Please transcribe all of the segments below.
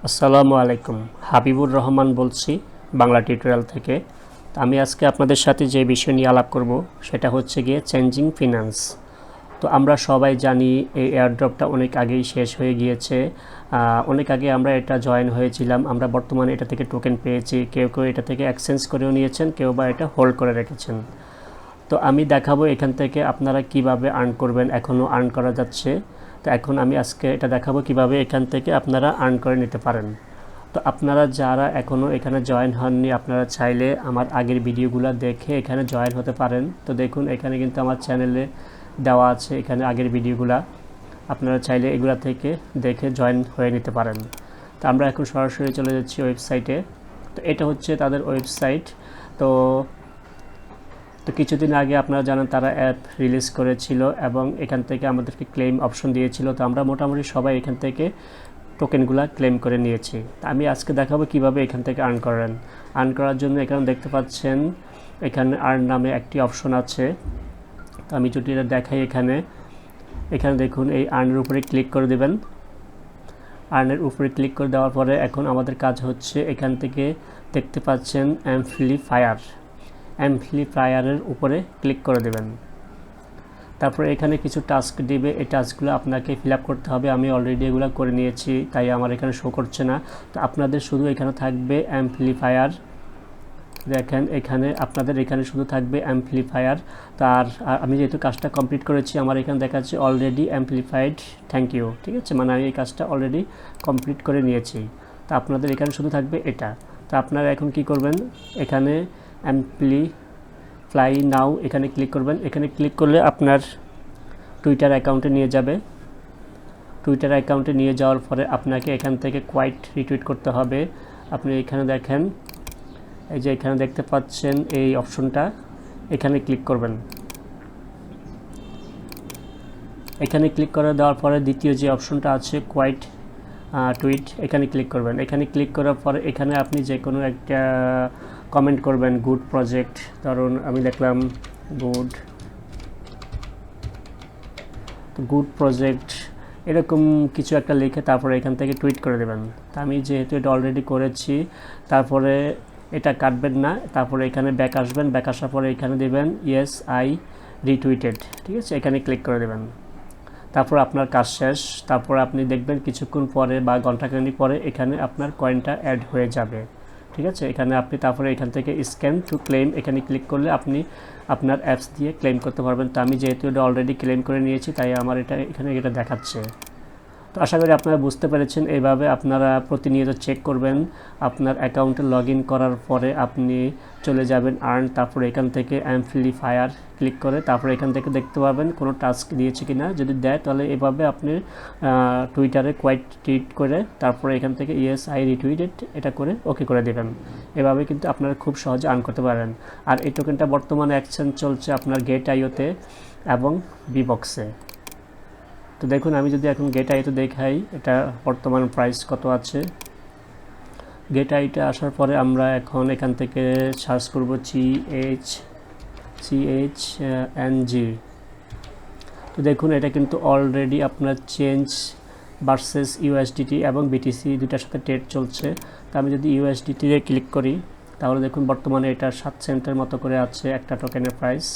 আসসালামু আলাইকুম। হাবিবুর রহমান বলছি বাংলা টিউটোরিয়াল থেকে। আমি আজকে আপনাদের সাথে যে বিষয় নিয়ে আলাপ করব সেটা হচ্ছে গিয়ে চেঞ্জিং ফিনান্স। তো আমরা সবাই জানি এই এয়ারড্রপটা অনেক আগেই শেষ হয়ে গিয়েছে। অনেক আগে আমরা এটা জয়েন হয়েছিলাম। আমরা বর্তমানে এটা থেকে টোকেন পেয়েছি। কেউ কেউ এটা থেকে এক্সচেঞ্জ করেও নিয়েছেন, কেউ বা এটা হোল্ড করে রেখেছেন। তো আমি দেখাবো এখান থেকে আপনারা কিভাবে আর্ন করবেন। এখনও আর্ন করা যাচ্ছে। তো এখন আমি আজকে এটা দেখাবো কিভাবে এখান থেকে আপনারা আর্ন করে নিতে পারেন। তো আপনারা যারা এখনও এখানে জয়েন হননি, আপনারা চাইলে আমার আগের ভিডিওগুলো দেখে এখানে জয়েন হতে পারেন। তো দেখুন এখানে কিন্তু আমার চ্যানেলে দেওয়া আছে এখানে আগের ভিডিওগুলো। আপনারা চাইলে এগুলা থেকে দেখে জয়েন হয়ে নিতে পারেন। তো আমরা এখন সরাসরি চলে যাচ্ছি ওয়েবসাইটে। তো এটা হচ্ছে তাদের ওয়েবসাইট। তো কিছুদিন আগে আপনারা জানেন তারা অ্যাপ রিলিজ করেছিল এবং এখান থেকে আমাদেরকে ক্লেম অপশন দিয়েছিল। তো আমরা মোটামুটি সবাই এখান থেকে টোকেনগুলো ক্লেম করে নিয়েছি। আমি আজকে দেখাবো কিভাবে এখান থেকে আর্ন করেন। আর্ন করার জন্য এখানে দেখতে পাচ্ছেন এখানে আর্ন নামে একটি অপশন আছে। তো আমি যদি এটা দেখাই এখানে দেখুন এই আর্নের উপরে ক্লিক করে দেবেন। আর্নের উপরে ক্লিক করে দেওয়ার পরে এখন আমাদের কাজ হচ্ছে এখান থেকে দেখতে পাচ্ছেন অ্যাম্পলিফায়ারের উপরে ক্লিক করে দেবেন। তারপরে এখানে কিছু টাস্ক দিবে, এই টাস্কগুলো আপনাকে ফিল আপ করতে হবে। আমি অলরেডি এগুলো করে নিয়েছি, তাই আমার এখানে শো করছে না। তো আপনাদের শুধু এখানে থাকবে অ্যাম্পলিফায়ার। দেখেন এখানে আপনাদের এখানে শুধু থাকবে অ্যাম্পলিফায়ার। তার আমি যেহেতু কাজটা কমপ্লিট করেছি, আমার এখানে দেখাচ্ছে অলরেডি অ্যাম্পলিফাইড, থ্যাংক ইউ। ঠিক আছে, মানে আমি এই কাজটা অলরেডি কমপ্লিট করে নিয়েছি। তো আপনাদের এখানে শুধু থাকবে এটা। তো আপনারা এখন কি করবেন, এখানে অ্যাম্পলিফাই নাও এখানে ক্লিক করবেন। এখানে ক্লিক করলে আপনার টুইটার অ্যাকাউন্টে নিয়ে যাবে। টুইটার অ্যাকাউন্টে নিয়ে যাওয়ার পরে আপনাকে এখান থেকে কোয়াইট রিটুইট করতে হবে। আপনি এখানে দেখেন এই যে এখানে দেখতে পাচ্ছেন এই অপশনটা, এখানে ক্লিক করবেন। এখানে ক্লিক করে দেওয়ার পরে দ্বিতীয় যে অপশনটা আছে কোয়াইট টুইট, এখানে ক্লিক করবেন। এখানে ক্লিক করার পরে এখানে আপনি যে কোনো একটা কমেন্ট করবেন, গুড প্রজেক্ট, ধরুন আমি দেখলাম গুড প্রজেক্ট এরকম কিছু একটা লিখে তারপরে এখান থেকে টুইট করে দেবেন। তা আমি যেহেতু এটা অলরেডি করেছি, তারপরে এটা কাটবেন না, তারপরে এখানে ব্যাক আসবেন। ব্যাক আসার পরে এখানে দেবেন ইয়েস আই রিটুইটেড। ঠিক আছে, এখানে ক্লিক করে দেবেন। তারপর আপনার কাজ শেষ। তারপর আপনি দেখবেন কিছুক্ষণ পরে বা ঘন্টাখানেক পরে এখানে আপনার কয়েনটা অ্যাড হয়ে যাবে। ঠিক আছে, এখানে আপনি তারপরে এখান থেকে স্ক্যান টু ক্লেম এখানে ক্লিক করলে আপনি আপনার অ্যাপস দিয়ে ক্লেম করতে পারবেন। তো আমি যেহেতু এটা অলরেডি ক্লেম করে নিয়েছি, তাই আমার এখানে এটা দেখাচ্ছে। তো আশা করি আপনারা বুঝতে পেরেছেন। এইভাবে আপনারা প্রতিনিয়ত চেক করবেন। আপনার অ্যাকাউন্টে লগ ইন করার পরে আপনি চলে যাবেন আর্ন, তারপরে এখান থেকে অ্যাম্পলিফায়ার ক্লিক করে তারপরে এখান থেকে দেখতে পাবেন কোনো টাস্ক দিয়েছে কিনা। যদি দেয় তাহলে এভাবে আপনি টুইটারে কোয়াইট টুইট করে তারপরে এখান থেকে ইয়েস আই রিটুইটেড এটা করে ওকে করে দেবেন। এভাবে কিন্তু আপনারা খুব সহজে আর্ন করতে পারেন। আর এই টোকেনটা বর্তমানে এক্সচেঞ্জ চলছে আপনার গেট আইওতে এবং বিবক্সে। তো দেখুন আমি যদি এখন গেট আইতে দেখাই এটা বর্তমান প্রাইস কত আছে। গেট আইটা আসার পরে আমরা এখন এখান থেকে সার্চ করব CHNG। তো দেখুন এটা কিন্তু অলরেডি আপনার চেঞ্জ ভার্সেস ইউএসডিটি এবং বিটিসি দুটার সাথে ট্রেড চলছে। তো আমি যদি ইউএসডিটিতে ক্লিক করি তাহলে দেখুন বর্তমানে এটা 7 সেন্টের মতো করে আছে একটা টোকেনের প্রাইস।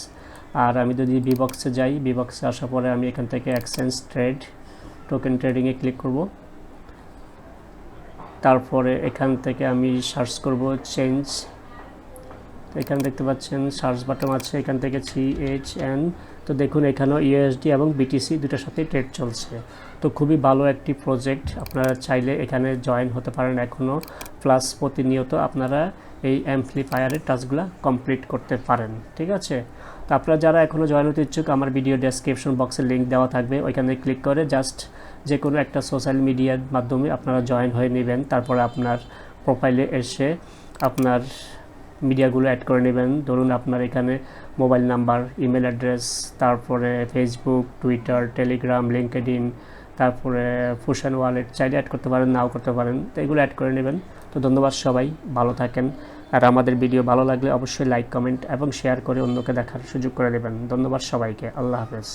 আর আমি যদি বিবক্সে যাই, বিবক্সে আসার পরে আমি এখান থেকে এক্সচেঞ্জ ট্রেড টোকেন ট্রেডিংয়ে ক্লিক করব। তারপরে এখান থেকে আমি সার্চ করব চেঞ্জ। এখানে দেখতে পাচ্ছেন সার্চ বাটন আছে, এখান থেকে CHN। তো দেখুন এখানেও ইউএসডি এবং বিটিসি দুটোর সাথে ট্রেড চলছে। তো খুবই ভালো একটি প্রজেক্ট, আপনারা চাইলে এখানে জয়েন হতে পারেন এখনও। প্লাস প্রতিনিয়ত আপনারা এই অ্যাম্পলিফায়ারের টাস্কগুলো কমপ্লিট করতে পারেন। ঠিক আছে, তো আপনারা যারা এখনও জয়েন হতে ইচ্ছুক আমার ভিডিও ডেসক্রিপশন বক্সে লিঙ্ক দেওয়া থাকবে, ওইখানে ক্লিক করে জাস্ট যে কোনো একটা সোশ্যাল মিডিয়ার মাধ্যমে আপনারা জয়েন হয়ে নেবেন। তারপরে আপনার প্রোফাইলে এসে আপনার মিডিয়াগুলো অ্যাড করে নেবেন। ধরুন আপনার এখানে মোবাইল নাম্বার, ইমেল অ্যাড্রেস, তারপরে ফেসবুক, টুইটার, টেলিগ্রাম, লিঙ্কডইন, তারপরে ফুশন ওয়ালেট চাইলে অ্যাড করতে পারেন, নাও করতে পারেন। তো এগুলো অ্যাড করে নেবেন। তো ধন্যবাদ, সবাই ভালো থাকেন। আর আমাদের ভিডিও ভালো লাগলে অবশ্যই লাইক, কমেন্ট এবং শেয়ার করে অন্যকে দেখার সুযোগ করে দেবেন। ধন্যবাদ সবাইকে, আল্লাহ হাফেজ।